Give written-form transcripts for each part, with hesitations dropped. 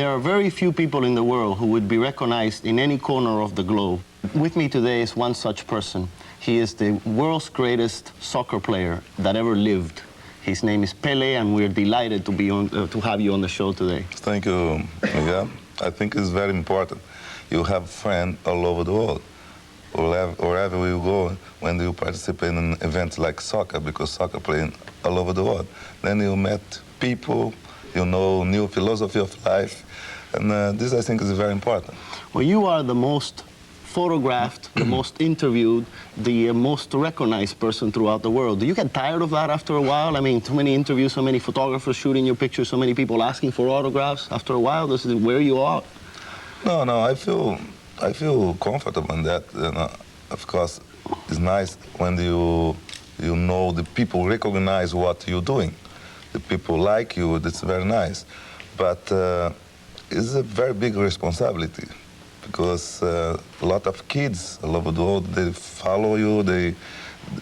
There are very few people in the world who would be recognized in any corner of the globe. With me today is one such person. He is the world's greatest soccer player that ever lived. His name is Pele, and we're delighted to be to have you on the show today. Thank you, Miguel. I think it's very important. You have friends all over the world. Wherever you go, when you participate in events like soccer, because soccer playing all over the world, then you met people, you know new philosophy of life, and this I think is very important. Well, you are the most photographed, the most interviewed, the most recognized person throughout the world. Do you get tired of that after a while? I mean, too many interviews, so many photographers shooting your pictures, so many people asking for autographs. After a while, does it wear you out? No, I feel comfortable in that. You know, of course, it's nice when you know the people recognize what you're doing. The people like you. That's very nice. But it's a very big responsibility because a lot of kids all over the world, they follow you.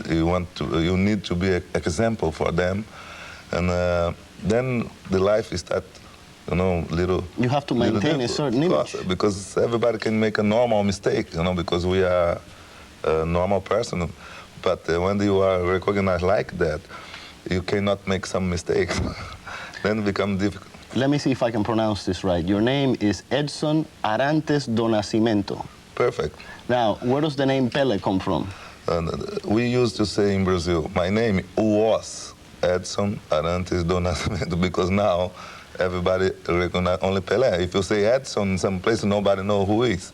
You need to be an example for them, and then the life is that. You know, you have to maintain a certain image. Because everybody can make a normal mistake, you know, because we are a normal person. But when you are recognized like that, you cannot make some mistakes. Then it becomes difficult. Let me see if I can pronounce this right. Your name is Edson Arantes do Nascimento. Perfect. Now, where does the name Pele come from? We used to say in Brazil, my name was Edson Arantes do Nascimento, because now everybody recognize only Pele. If you say Edson in some place, nobody knows who is.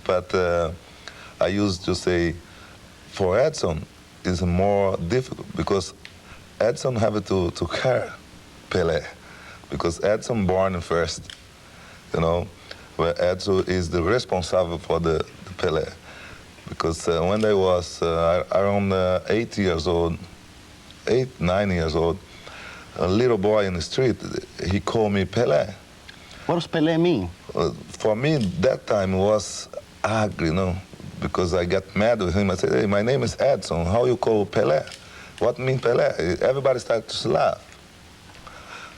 But I used to say, for Edson, it's more difficult because Edson have to care Pele, because Edson born first, you know, where Edson is the responsible for the Pele. Because when I was around 9 years old, a little boy in the street, he called me Pele. What does Pele mean? For me, that time was angry, you know, because I got mad with him. I said, hey, my name is Edson. How you call Pele? What mean Pele? Everybody started to laugh.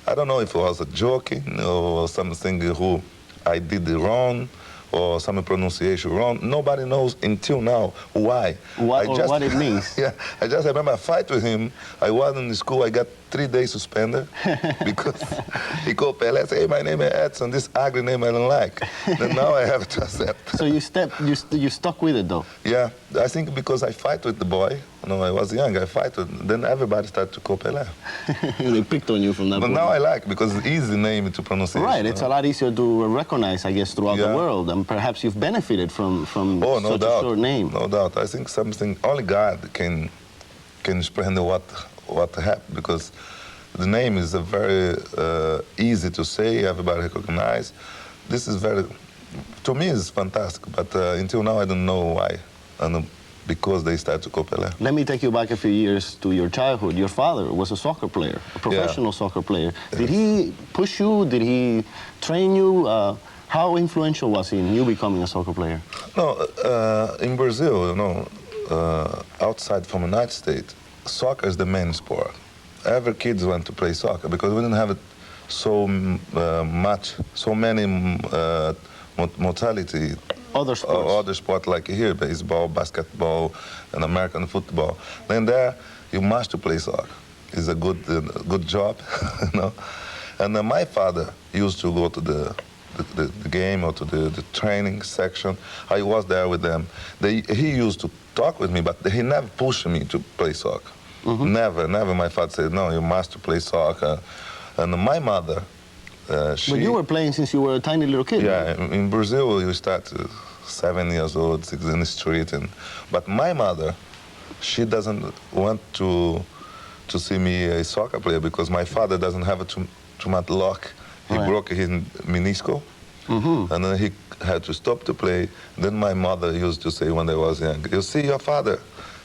I don't know if it was a joking or something who I did wrong or some pronunciation wrong. Nobody knows until now why. What it means. Yeah, I just remember a fight with him. I was in the school. I got 3 days suspended because he called Pele. I said, hey, my name is Edson. This ugly name I don't like. Then now I have to accept. So you stuck with it, though? Yeah, I think because I fight with the boy. You know, I was young. I fight with. Then everybody started to call Pele. They picked on you from that point. But now I like because it's easy name to pronounce. Right, it's a lot easier to recognize, I guess, throughout the world, and perhaps you've benefited from such a short name. No doubt. I think something only God can explain what happened, because the name is a very easy to say. Everybody recognize. This is to me, it's fantastic. But until now, I don't know why. And because they started to call Pele. Let me take you back a few years to your childhood. Your father was a soccer player, a professional soccer player. Yes. Did he push you? Did he train you? How influential was he in you becoming a soccer player? No, in Brazil, you know, outside from the United States, soccer is the main sport. Every kid went to play soccer because we didn't have so many modality. Other sports. Other sport like here, baseball, basketball, and American football. Then there, you must play soccer. It's a good job, you know. And my father used to go to the game or to the training section. I was there with them. He used to talk with me, but he never pushed me to play soccer. Mm-hmm. Never. My father said, no, you must play soccer. And my mother, but you were playing since you were a tiny little kid. Yeah, right? In Brazil, you start 7 years old, 6 in the street. But my mother, she doesn't want to see me a soccer player because my father doesn't have too much luck. He broke his meniscus, and then he had to stop to play. Then my mother used to say when I was young, you see your father,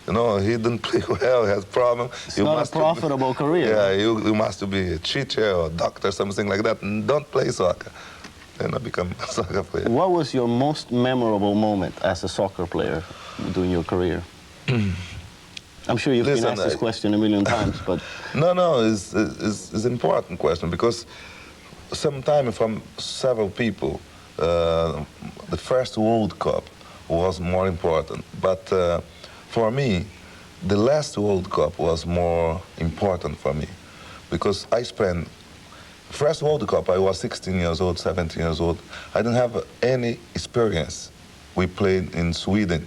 you know, he didn't play well, he has problems. It's not a profitable career. Yeah, you must be a teacher or a doctor, something like that, and don't play soccer. Then I become a soccer player. What was your most memorable moment as a soccer player during your career? I'm sure you've been asked this question a million times, but... No, it's an important question because sometime from several people, the first World Cup was more important. But for me, the last World Cup was more important for me because I spent first World Cup, I was 16 years old, 17 years old. I didn't have any experience. We played in Sweden.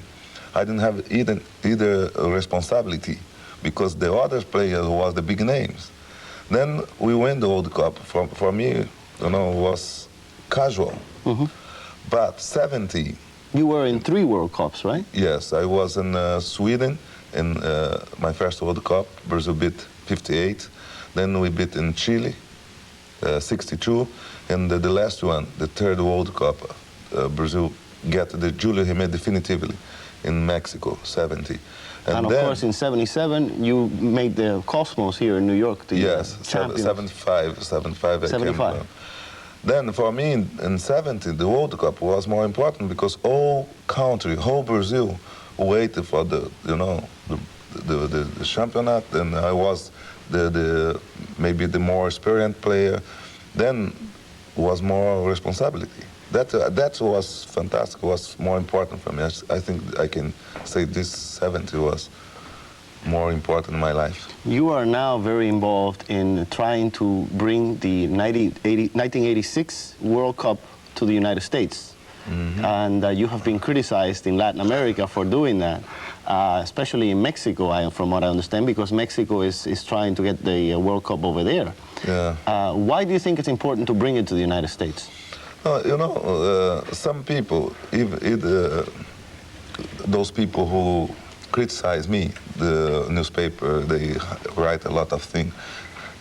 I didn't have either responsibility because the other players was the big names. Then we win the World Cup. For me, you know, was casual. But 70. You were in 3 World Cups, right? Yes, I was in Sweden in my first World Cup. Brazil beat 58. Then we beat in Chile, 62. And the last one, the third World Cup, Brazil get the Julio Jiménez definitively in Mexico, 70. And of course, in 77, you made the Cosmos here in New York. Yes, 75. 75. Then for me, in 70, the World Cup was more important because all country, whole Brazil, waited for the, you know, the championship, and I was maybe the more experienced player. Then was more responsibility. That was fantastic, was more important for me. I think I can say this 70 was more important in my life. You are now very involved in trying to bring the 1986 World Cup to the United States. And you have been criticized in Latin America for doing that, especially in Mexico, from what I understand, because Mexico is trying to get the World Cup over there. Yeah. Why do you think it's important to bring it to the United States? You know, some people, those people who criticize me, the newspaper, they write a lot of things.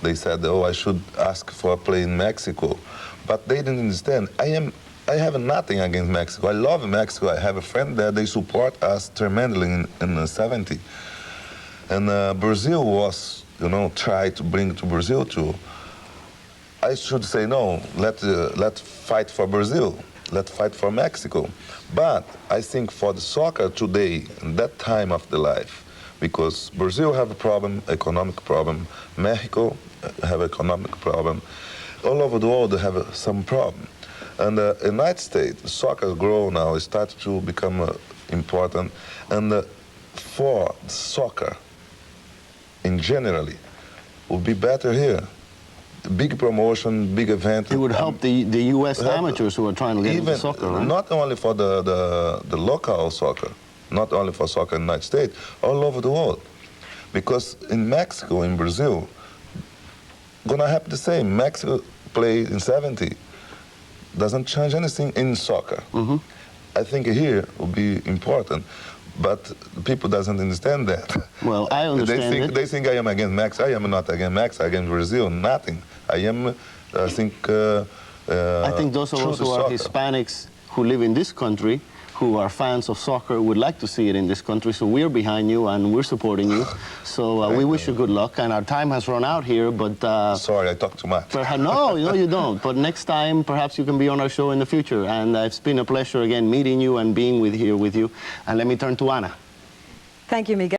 They said, oh, I should ask for a play in Mexico. But they didn't understand. I have nothing against Mexico. I love Mexico. I have a friend there. They support us tremendously in the 70s. And Brazil was, you know, tried to bring to Brazil too. I should say no. Let's fight for Brazil. Let's fight for Mexico. But I think for the soccer today, in that time of the life, because Brazil have a problem, economic problem. Mexico have economic problem. All over the world they have some problem. And the United States, soccer grow now, it starts to become important. And for soccer, in generally, would be better here. Big promotion, big event. It would help the U.S. amateurs who are trying to get into soccer, right? Not only for the local soccer, not only for soccer in the United States, all over the world. Because in Mexico, in Brazil, gonna happen the same. Mexico played in 70. Doesn't change anything in soccer. I think here will be important, but people doesn't understand that. Well, I understand They think I am against Mexico. I am not against Mexico, against Brazil, nothing. I am, I think those of us who are Hispanics who live in this country, who are fans of soccer, would like to see it in this country. So we're behind you and we're supporting you. So we wish you good luck. And our time has run out here, but... Sorry, I talk too much. No, you don't. But next time, perhaps you can be on our show in the future. And it's been a pleasure, again, meeting you and being here with you. And let me turn to Ana. Thank you, Miguel.